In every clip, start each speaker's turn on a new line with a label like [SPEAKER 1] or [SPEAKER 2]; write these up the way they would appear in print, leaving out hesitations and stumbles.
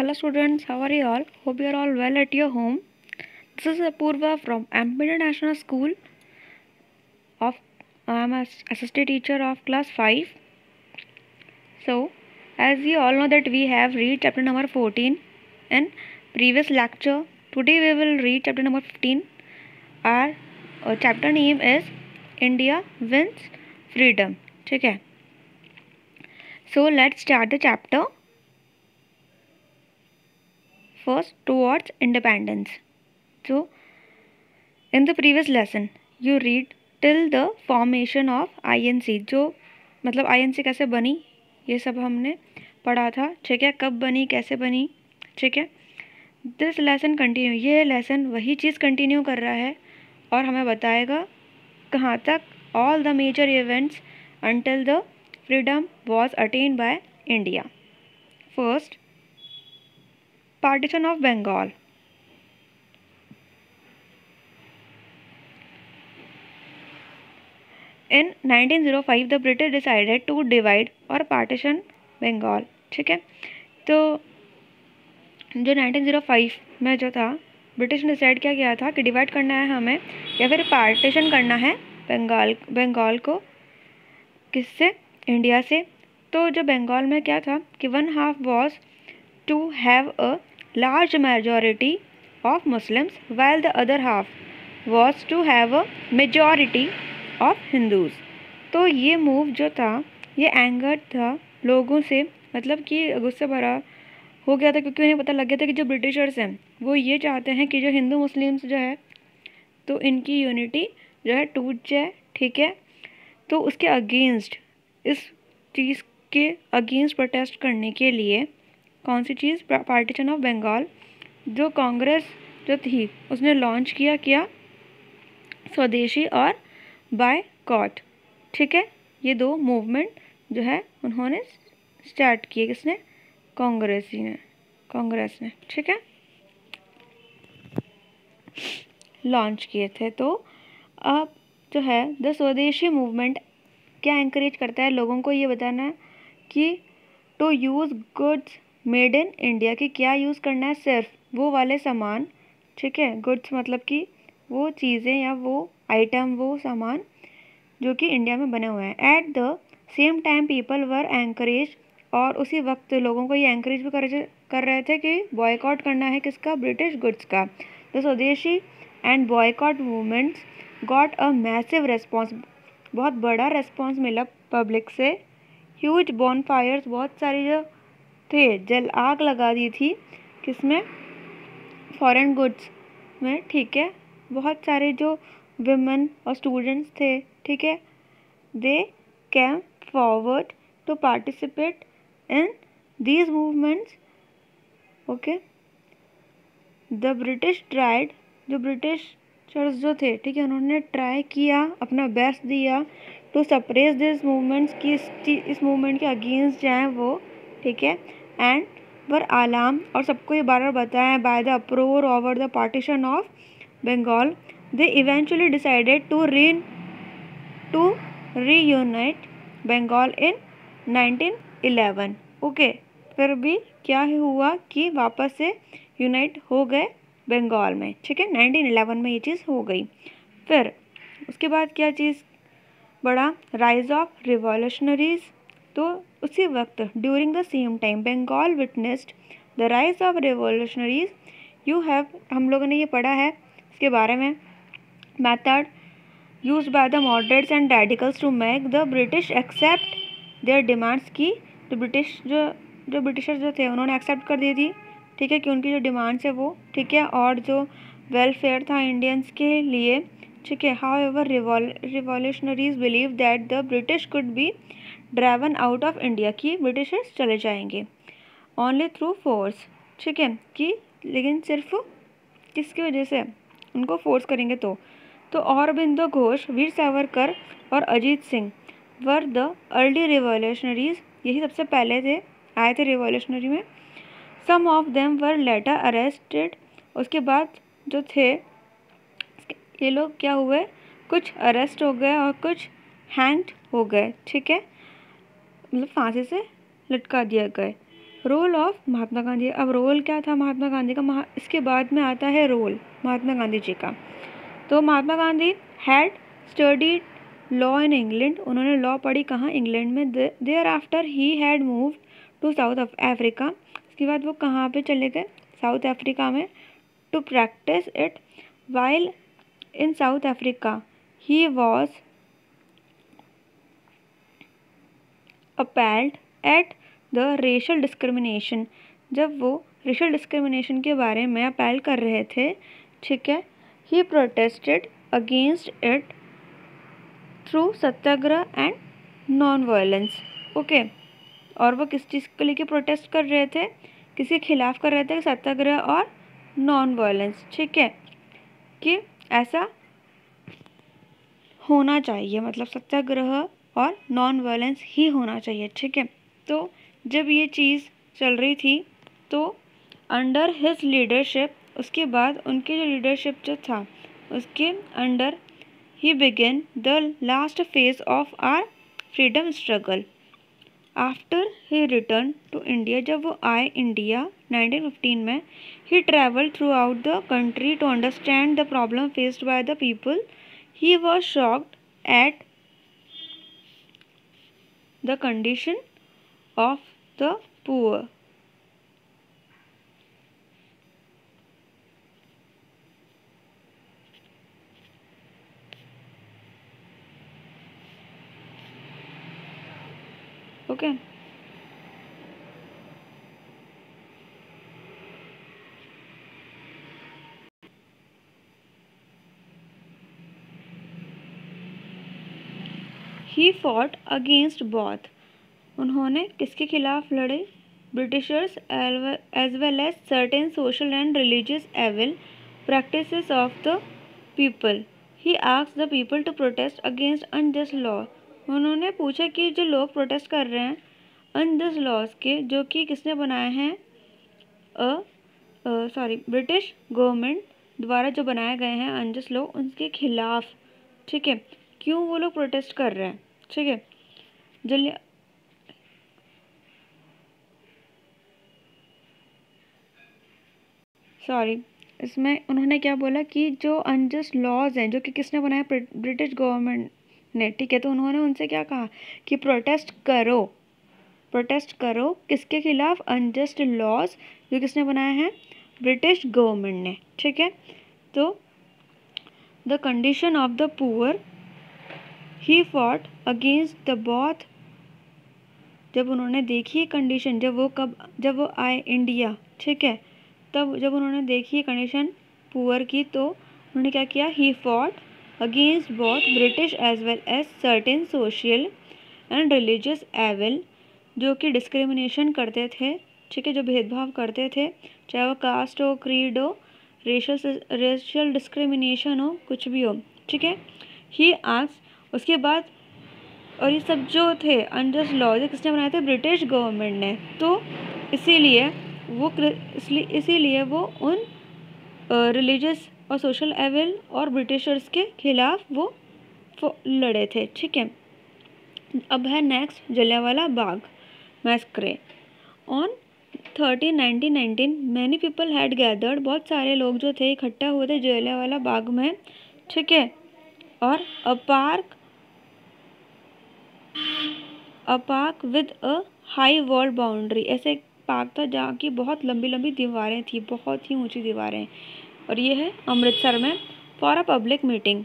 [SPEAKER 1] Hello students, how are you all? Hope you are all well at your home. This is Apurva from MP International School of I am assistant teacher of class 5. So, as you all know that we have read chapter number 14 in previous lecture. Today we will read chapter number 15. Our chapter name is India Wins Freedom. ठीक है. So let's start the chapter. First, towards independence. So, in the previous lesson, you read till the formation of INC. जो मतलब INC कैसे बनी, ये सब हमने पढ़ा था. ठीक है, कब बनी, कैसे बनी. ठीक है, दिस लेसन कंटिन्यू. ये लेसन वही चीज़ कंटिन्यू कर रहा है और हमें बताएगा कहाँ तक. All the major events until the freedom was attained by India. First, partition of Bengal. In 1905 the British decided to divide or partition Bengal. ठीक है, तो जो 1905 में जो था ब्रिटिश ने डिसाइड क्या किया था कि डिवाइड करना है हमें या फिर पार्टीशन करना है बंगाल को. किससे? इंडिया से. तो जो बंगाल में क्या था कि one half was to have a large majority of Muslims while the other half was to have a majority of Hindus. तो ये मूव जो था ये एंगर था लोगों से, मतलब कि गुस्से भरा हो गया था क्योंकि उन्हें पता लग गया था कि जो ब्रिटिशर्स हैं वो ये चाहते हैं कि जो हिंदू मुस्लिम्स जो है तो इनकी यूनिटी जो है टूट जाए. ठीक है, तो उसके अगेंस्ट, इस चीज़ के अगेंस्ट प्रोटेस्ट करने के लिए कौन सी चीज़, पार्टीशन ऑफ बंगाल, जो कांग्रेस जो थी उसने लॉन्च किया स्वदेशी और बायकॉट. ठीक है, ये दो मूवमेंट जो है उन्होंने स्टार्ट किए. किसने? कांग्रेस ने. ठीक है, लॉन्च किए थे. तो अब जो है द स्वदेशी मूवमेंट क्या एनकरेज करता है लोगों को ये बताना है कि to use goods made in India, की क्या यूज़ करना है, सिर्फ वो वाले सामान. ठीक है, गुड्स मतलब कि वो चीज़ें या वो आइटम, वो सामान जो कि इंडिया में बने हुए हैं. At the same time people were encourage, और उसी वक्त लोगों को ये एनकरेज भी कर रहे थे कि बॉयकॉट करना है किसका? ब्रिटिश गुड्स का. द स्वदेशी and boycott movements got a massive response, बहुत बड़ा रेस्पॉन्स मिला पब्लिक से. ह्यूज बॉनफायर्स, बहुत सारी जो थे जल आग लगा दी थी किसमें? फॉरेन गुड्स में. ठीक है, बहुत सारे जो विमेन और स्टूडेंट्स थे, ठीक है, they came forward to participate in these movements. Okay, the British tried, जो ब्रिटिशर्स जो थे, ठीक है, उन्होंने ट्राई किया, अपना बेस्ट दिया टू सप्रेस दिस मूवमेंट्स, की इस मूवमेंट के अगेंस्ट जाएँ वो. ठीक है, एंड वर आलाम, और सबको ये बार बार बताया by the uproar over the partition of Bengal. They eventually decided to reunite Bengal in 1911. Okay, फिर भी क्या हुआ कि वापस से यूनाइट हो गए बंगाल में. ठीक है, 1911 में ये चीज़ हो गई. फिर उसके बाद क्या चीज़ बड़ा? Rise of revolutionaries. तो उसी वक्त during the same time Bengal witnessed the rise of revolutionaries. You have, हम लोगों ने ये पढ़ा है इसके बारे में. Method use by the moderates and radicals to make the British accept their demands, की जो ब्रिटिशर जो थे उन्होंने एक्सेप्ट कर दी थी. ठीक है, कि उनकी जो डिमांड्स है वो. ठीक है, और जो वेलफेयर था इंडियंस के लिए. ठीक है, however revolutionaries believe that the British could be driven out of India, की ब्रिटिशर्स चले जाएंगे ओनली थ्रू फोर्स. ठीक है, कि लेकिन सिर्फ किसकी वजह से उनको फोर्स करेंगे तो औरबिंदो घोष, वीर सावरकर और Ajit Singh were the early revolutionaries. यही सबसे पहले आए थे रिवॉल्यूशनरी में. Some of them were later arrested. उसके बाद जो थे ये लोग क्या हुए, कुछ अरेस्ट हो गए और कुछ हैंग्ड हो गए. ठीक है, मतलब फांसी से लटका दिया गए. Role of Mahatma Gandhi. अब रोल क्या था महात्मा गांधी का, इसके बाद में आता है रोल महात्मा गांधी जी का। तो Mahatma Gandhi had studied law in England, उन्होंने लॉ पढ़ी कहाँ, इंग्लैंड में। Thereafter he had move to South Africa, इसके बाद वो कहाँ पे चले गए, साउथ अफ्रीका में, to practice it. While in South Africa he was appalled at the racial discrimination, जब वो रेशल डिस्क्रिमिनेशन के बारे में अपैल कर रहे थे, ठीक है। He protested against it through satyagraha and non violence, okay. और वो किस चीज़ को लेके प्रोटेस्ट कर रहे थे, किसके खिलाफ कर रहे थे, सत्याग्रह और नॉन वायलेंस, ठीक है, कि ऐसा होना चाहिए, मतलब सत्याग्रह और नॉन वायलेंस ही होना चाहिए, ठीक है। तो जब ये चीज़ चल रही थी तो अंडर हिज लीडरशिप, उसके बाद उनके जो लीडरशिप जो था उसके under, he began the last phase of our freedom struggle. After he return to India, जब वो आए इंडिया 1915 में, he travel throughout the country to understand the problem faced by the people. He was shocked at the condition of the poor. Okay. He fought against both. उन्होंने किसके खिलाफ लड़े, britishers as well as certain social and religious evil practices of the people. He asked the people to protest against unjust law. उन्होंने पूछा कि जो लोग protest कर रहे हैं अनजस्ट लॉज के, जो कि किसने बनाए हैं, ब्रिटिश गवर्नमेंट द्वारा जो बनाए गए हैं अनजस्ट लॉ, उनके खिलाफ, ठीक है। क्यों वो लोग प्रोटेस्ट कर रहे हैं, ठीक है। इसमें उन्होंने क्या बोला कि जो अनजस्ट लॉज हैं, जो कि किसने बनाया, ब्रिटिश गवर्नमेंट ने, ठीक है। तो उन्होंने उनसे क्या कहा कि प्रोटेस्ट करो किसके खिलाफ, अनजस्ट लॉज जो किसने बनाए हैं, ब्रिटिश गवर्नमेंट ने, ठीक है। तो the condition of the poor, he fought against the both. जब उन्होंने देखी कंडीशन, जब वो आए इंडिया, ठीक है, तब जब उन्होंने देखी कंडीशन पुअर की, तो उन्होंने क्या किया, he fought against both British as well as certain social and religious evil, जो कि डिस्क्रिमिनेशन करते थे, ठीक है, जो भेदभाव करते थे, चाहे वो कास्ट हो, क्रीड हो, रेशियल डिस्क्रिमिनेशन हो, कुछ भी हो, ठीक है। ही आस्क्ड, उसके बाद, और ये सब जो थे अनजस्ट लॉज किसने बनाए थे, ब्रिटिश गवर्नमेंट ने। तो इसीलिए वो उन रिलीजियस और सोशल एविल और ब्रिटिशर्स के खिलाफ वो लड़े थे, ठीक है। अब है next Jallianwala Bagh massacre. On 1919 many people had gathered, बहुत सारे लोग जो थे इकट्ठा हुए थे जलियांवाला बाग में, ठीक है। और a park with a high wall boundary, ऐसे एक पार्क था जहाँ की बहुत लंबी लंबी दीवारें थी, बहुत ही ऊंची दीवारें, और ये है अमृतसर में। For a public meeting,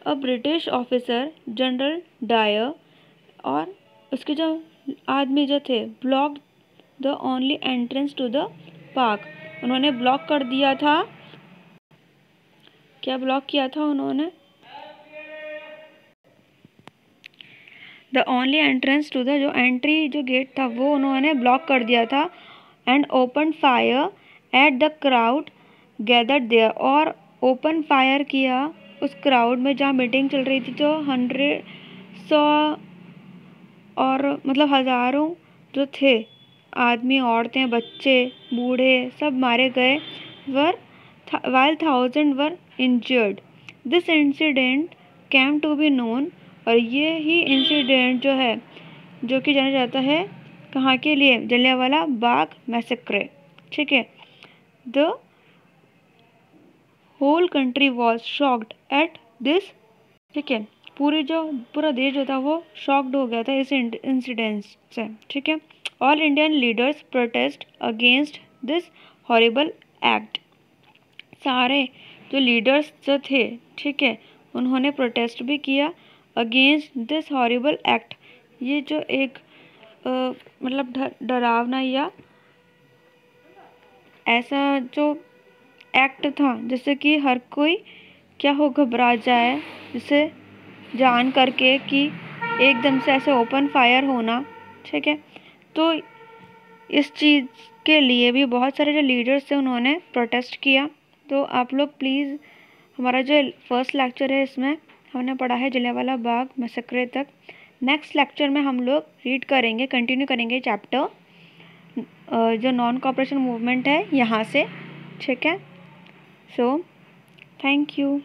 [SPEAKER 1] a British officer general Dyer और उसके जो आदमी जो थे, block the only entrance to the park, उन्होंने ब्लॉक कर दिया था, क्या ब्लॉक किया था उन्होंने, the only entrance to the, जो एंट्री जो गेट था वो उन्होंने ब्लॉक कर दिया था। And open fire at the crowd gathered there, और ओपन फायर किया उस क्राउड में जहाँ मीटिंग चल रही थी, जो 100 और मतलब हज़ारों जो थे आदमी, औरतें, बच्चे, बूढ़े सब मारे गए, while thousands were injured. This incident came to be known, और ये ही इंसिडेंट जो है, जो कि जाना जाता है कहाँ के लिए? जलियांवाला बाग मैसेक्रे, ठीक है। The whole country was shocked at this, ठीक है। पूरा देश जो था वो शॉक्ड हो गया था इस इंसिडेंट से, ठीक है। All Indian leaders protest against this horrible act. सारे जो लीडर्स जो थे, ठीक है, उन्होंने प्रोटेस्ट भी किया अगेंस्ट दिस हॉरिबल एक्ट। ये जो एक मतलब डरावना या ऐसा जो एक्ट था जिससे कि हर कोई क्या हो, घबरा जाए, जिसे जान करके कि एकदम से ऐसे ओपन फायर होना, ठीक है। तो इस चीज़ के लिए भी बहुत सारे जो लीडर्स थे उन्होंने प्रोटेस्ट किया। तो आप लोग प्लीज़, हमारा जो फर्स्ट लेक्चर है इसमें हमने पढ़ा है जलियांवाला बाग मैसेक्रे तक। नेक्स्ट लेक्चर में हम लोग रीड करेंगे, कंटिन्यू करेंगे चैप्टर जो नॉन कॉपरेशन मूवमेंट है यहाँ से, ठीक है। So thank you.